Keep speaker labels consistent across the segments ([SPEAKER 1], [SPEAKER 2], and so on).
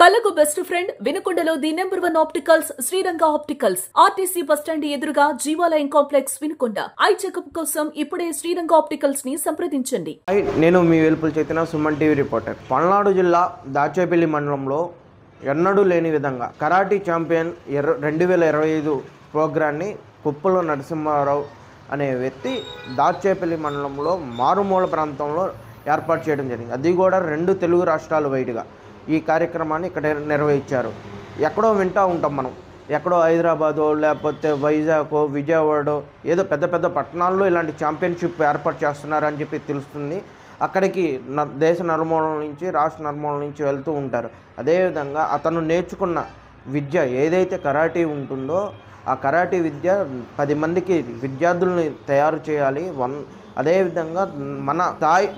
[SPEAKER 1] కళకు best friend వినుకొండలో the number 1 opticals Sriranga opticals RTC bus stand ఎదురుగా Jeevalayam complex Vinukonda. Eye checkup కోసం ఇప్పుడే శ్రీరంగ ఆప్టికల్స్ ని సంప్రదించండి.
[SPEAKER 2] నేను మీ వెల్పుల చైతన్య, సుమన్ టీవీ రిపోర్టర్. పల్నాడు జిల్లా దాచేపల్లి మండలంలో ఎన్నడూ లేని విధంగా కరాటీ ఛాంపియన్ 2025 ప్రోగ్రాన్ని కుప్పల నరసింహారావు అనే వ్యక్తి దాచేపల్లి మండలంలో మారుమూల ప్రాంతంలో ఏర్పాటు చేయడం జరిగింది. అది కూడా 2 తెలుగు రాష్ట్రాలు వైడ్గా ఈ కార్యక్రమాన్ని ఇక్కడ నిర్వహించారు. ఎక్కడో వింటూ ఉంటాం మనం, ఎక్కడో హైదరాబాదో లేకపోతే వైజాగో విజయవాడో ఏదో పెద్ద పెద్ద పట్టణాల్లో ఇలాంటి ఛాంపియన్షిప్ ఏర్పాటు చేస్తున్నారని చెప్పి తెలుస్తుంది. అక్కడికి దేశ నలుమూలల నుంచి రాష్ట్ర నలుమూలల నుంచి వెళ్తూ ఉంటారు. అదేవిధంగా అతను నేర్చుకున్న విద్య ఏదైతే కరాటీ ఉంటుందో ఆ కరాటీ విద్య 10 మందికి విద్యార్థుల్ని తయారు చేయాలి. అదేవిధంగా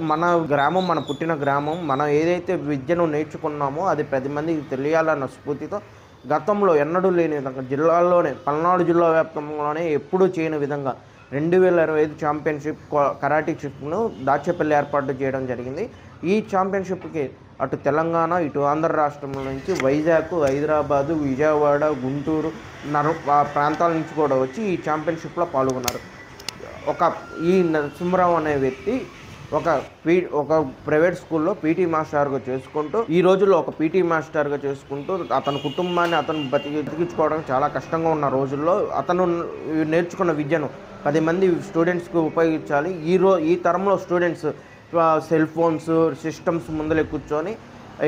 [SPEAKER 2] మన గ్రామం, మన పుట్టిన గ్రామం, మనం ఏదైతే విద్యను నేర్చుకున్నామో అది 10 మందికి తెలియాలన్న స్ఫూర్తితో గతంలో ఎన్నడూ లేని విధంగా జిల్లాల్లోనే, పల్నాడు జిల్లా వ్యాప్తంలోనే ఎప్పుడూ చేయని విధంగా 2025 ఛాంపియన్షిప్ కరాటీషిప్ను దాచేపల్లి ఏర్పాటు చేయడం జరిగింది. ఈ ఛాంపియన్షిప్కి అటు తెలంగాణ, ఇటు ఆంధ్ర రాష్ట్రంలో నుంచి వైజాగ్, హైదరాబాదు, విజయవాడ, గుంటూరు ప్రాంతాల నుంచి కూడా వచ్చి ఈ ఛాంపియన్షిప్లో పాల్గొన్నారు. ఈ నరసింహరావు అనే వ్యక్తి ఒక ప్రైవేట్ స్కూల్లో పీటీ మాస్టర్గా చేసుకుంటూ, ఈ రోజుల్లో ఒక పీటీ మాస్టర్గా చేసుకుంటూ అతని కుటుంబాన్ని అతను బతికించుకోవడం చాలా కష్టంగా ఉన్న రోజుల్లో అతను నేర్చుకున్న విద్యను 10 మంది స్టూడెంట్స్కి ఉపయోగించాలి. ఈ తరంలో స్టూడెంట్స్ సెల్ ఫోన్స్, సిస్టమ్స్ ముందలే కూర్చొని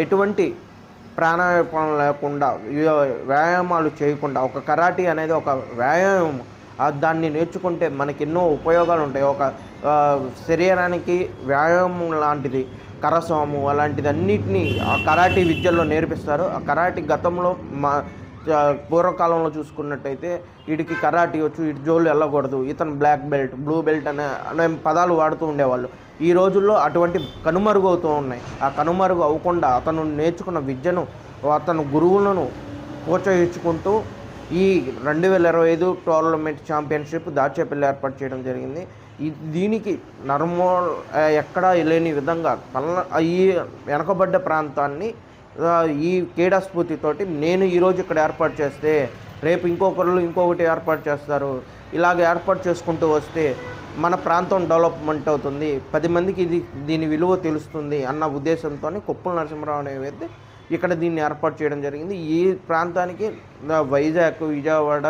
[SPEAKER 2] ఎటువంటి ప్రాణాయామం లేకుండా, వ్యాయామాలు చేయకుండా, ఒక కరాటీ అనేది ఒక వ్యాయామం, దాన్ని నేర్చుకుంటే మనకి ఎన్నో ఉపయోగాలు ఉంటాయి. ఒక శరీరానికి వ్యాయామం లాంటిది, కరస్వాము అలాంటిది అన్నిటినీ ఆ కరాటీ విద్యల్లో నేర్పిస్తారు. ఆ కరాటీ గతంలో పూర్వకాలంలో చూసుకున్నట్టయితే వీడికి కరాటీ వచ్చు, ఇటు జోలు వెళ్ళకూడదు, ఇతను బ్లాక్ బెల్ట్, బ్లూ బెల్ట్ అనే పదాలు వాడుతూ ఉండేవాళ్ళు. ఈ రోజుల్లో అటువంటి కనుమరుగవుతూ ఉన్నాయి. ఆ కనుమరుగు అవ్వకుండా అతను నేర్చుకున్న విద్యను అతను గురువులను ప్రోత్సహించుకుంటూ ఈ 2025 టోర్నమెంట్ ఛాంపియన్షిప్ దాచేపల్లి ఏర్పాటు చేయడం జరిగింది. దీనికి ఎక్కడా లేని విధంగా ఈ వెనకబడ్డ ప్రాంతాన్ని ఈ క్రీడా స్ఫూర్తితోటి నేను ఈరోజు ఇక్కడ ఏర్పాటు చేస్తే రేపు ఇంకొకటి ఏర్పాటు చేస్తారు. ఇలాగ ఏర్పాటు చేసుకుంటూ వస్తే మన ప్రాంతం డెవలప్మెంట్ అవుతుంది, 10 మందికి దీని విలువ తెలుస్తుంది అన్న ఉద్దేశంతో కుప్పల నరసింహరావు అనే వ్యక్తి ఇక్కడ దీన్ని ఏర్పాటు చేయడం జరిగింది. ఈ ప్రాంతానికి వైజాగ్, విజయవాడ,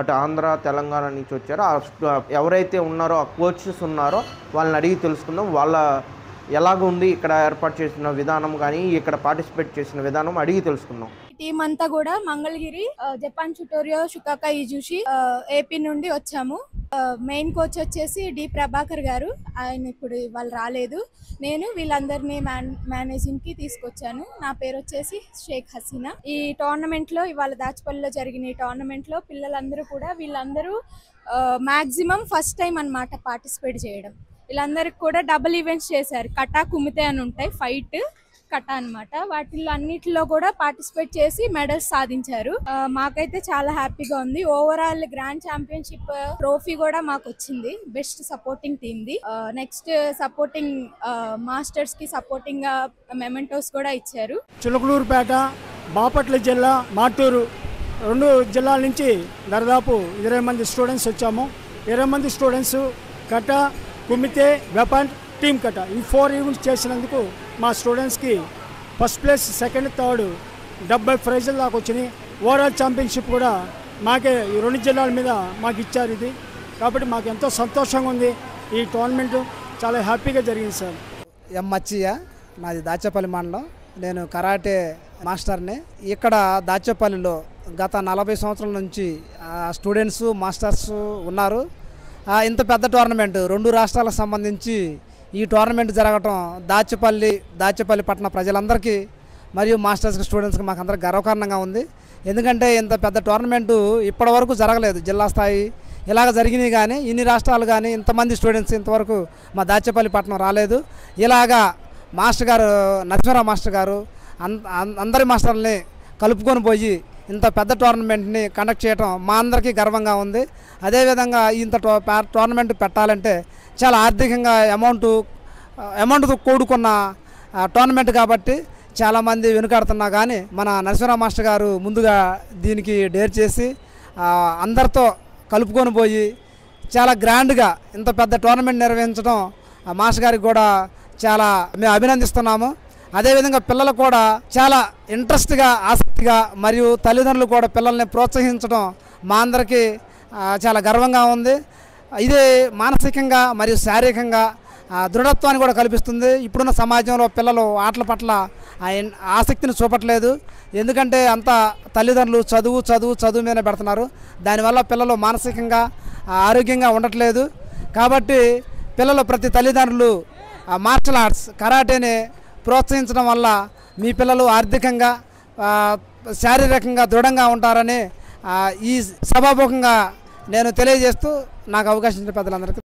[SPEAKER 2] అటు ఆంధ్ర, తెలంగాణ నుంచి వచ్చారో ఎవరైతే ఉన్నారో ఆ కోచెస్ ఉన్నారో వాళ్ళని అడిగి తెలుసుకుందాం. వాళ్ళ ఎలాగ ఉంది ఇక్కడ ఏర్పాటు చేసిన విధానం కానీ ఇక్కడ పార్టిసిపేట్ చేసిన విధానం అడిగి తెలుసుకుందాం.
[SPEAKER 3] టీం అంతా కూడా మంగళగిరి, జపాన్ ట్యుటోరియో, షుకాకా ఇజుషి, ఏపీ నుండి వచ్చాము. మెయిన్ కోచ్ వచ్చేసి డి ప్రభాకర్ గారు, ఆయన ఇప్పుడు వాళ్ళు రాలేదు. నేను వీళ్ళందరినీ మేనేజింగ్ కి తీసుకొచ్చాను. నా పేరు వచ్చేసి షేక్ హసీనా. ఈ టోర్నమెంట్ లో ఇవాళ దాచేపల్లిలో జరిగిన ఈ టోర్నమెంట్ లో పిల్లలందరూ కూడా వీళ్ళందరూ మాక్సిమం ఫస్ట్ టైం అన్నమాట పార్టిసిపేట్ చేయడం. వీళ్ళందరికి కూడా డబుల్ ఈవెంట్స్ చేశారు. కటా, కుమితే అని ఉంటాయి, ఫైట్ కటా అన్నమాట. వాటిల్లో అన్నిటిలో కూడా పార్టిసిపేట్ చేసి మెడల్స్ సాధించారు. మాకైతే చాలా హ్యాపీగా ఉంది. ఓవరాల్ గ్రాండ్ ఛాంపియన్షిప్ ట్రోఫీ కూడా మాకు వచ్చింది, best supporting team the. Next supporting masters కి సపోర్టింగ్ మెమెంటోస్ కూడా ఇచ్చారు.
[SPEAKER 4] చిలకలూరుపేట, బాపట్ల జిల్లా, మాటూరు 2 జిల్లాల నుంచి దాదాపు 20 మంది స్టూడెంట్స్ వచ్చాము. 20 మంది స్టూడెంట్స్ కటా, కుమితే, వెపన్, టీమ్ కటా ఈ 4 ఈవెంట్స్ చేసినందుకు మా స్టూడెంట్స్కి ఫస్ట్ ప్లేస్, సెకండ్, థర్డ్ 70 ప్రైజులు దాకా వచ్చినాయి. ఓవరాల్ ఛాంపియన్షిప్ కూడా మాకే ఈ 2 జిల్లాల మీద మాకు ఇచ్చారు. ఇది కాబట్టి మాకు ఎంతో సంతోషంగా ఉంది. ఈ టోర్నమెంట్ చాలా హ్యాపీగా జరిగింది సార్.
[SPEAKER 5] మచ్చయ్య, నాది దాచేపల్లి మండలం. నేను కరాటే మాస్టర్ని. ఇక్కడ దాచేపల్లిలో గత 40 సంవత్సరాల నుంచి స్టూడెంట్స్, మాస్టర్స్ ఉన్నారు. ఇంత పెద్ద టోర్నమెంట్ 2 రాష్ట్రాలకు సంబంధించి ఈ టోర్నమెంట్ జరగటం దాచేపల్లి పట్టణ ప్రజలందరికీ మరియు మాస్టర్స్కి, స్టూడెంట్స్కి మాకు అందరికి గర్వకారణంగా ఉంది. ఎందుకంటే ఇంత పెద్ద టోర్నమెంటు ఇప్పటివరకు జరగలేదు. జిల్లా స్థాయి ఇలాగ జరిగినాయి కానీ ఇన్ని రాష్ట్రాలు కానీ ఇంతమంది స్టూడెంట్స్ ఇంతవరకు మా దాచేపల్లి పట్టణం రాలేదు. ఇలాగా మాస్టర్ గారు, నరసింహరావు మాస్టర్ గారు అందరి మాస్టర్లని కలుపుకొని పోయి ఇంత పెద్ద టోర్నమెంట్ని కండక్ట్ చేయడం మా అందరికీ గర్వంగా ఉంది. అదేవిధంగా ఇంత టోర్నమెంట్ పెట్టాలంటే చాలా ఆర్థికంగా అమౌంట్తో కూడుకున్న టోర్నమెంట్ కాబట్టి చాలామంది వెనుకాడుతున్నా కానీ మన నరసింహరావు మాస్టర్ గారు ముందుగా దీనికి డేర్ చేసి అందరితో కలుపుకొని పోయి చాలా గ్రాండ్గా ఇంత పెద్ద టోర్నమెంట్ నిర్వహించడం మాస్టర్ గారికి కూడా చాలా మేము అభినందిస్తున్నాము. అదేవిధంగా పిల్లలు కూడా చాలా ఇంట్రెస్ట్గా, ఆసక్తిగా మరియు తల్లిదండ్రులు కూడా పిల్లల్ని ప్రోత్సహించడం మా అందరికీ చాలా గర్వంగా ఉంది. ఇది మానసికంగా మరియు శారీరకంగా దృఢత్వాన్ని కూడా కల్పిస్తుంది. ఇప్పుడున్న సమాజంలో పిల్లలు ఆటల పట్ల ఆసక్తిని చూపట్లేదు. ఎందుకంటే అంతా తల్లిదండ్రులు చదువు మీద పెడుతున్నారు. దానివల్ల పిల్లలు మానసికంగా ఆరోగ్యంగా ఉండట్లేదు. కాబట్టి పిల్లలు ప్రతి తల్లిదండ్రులు మార్షల్ ఆర్ట్స్ కరాటేని ప్రోత్సహించడం వల్ల మీ పిల్లలు ఆర్థికంగా శారీరకంగా దృఢంగా ఉంటారని ఈ సభాముఖంగా నేను తెలియజేస్తూ నాకు అవకాశం ఇచ్చిన పెద్దలందరికీ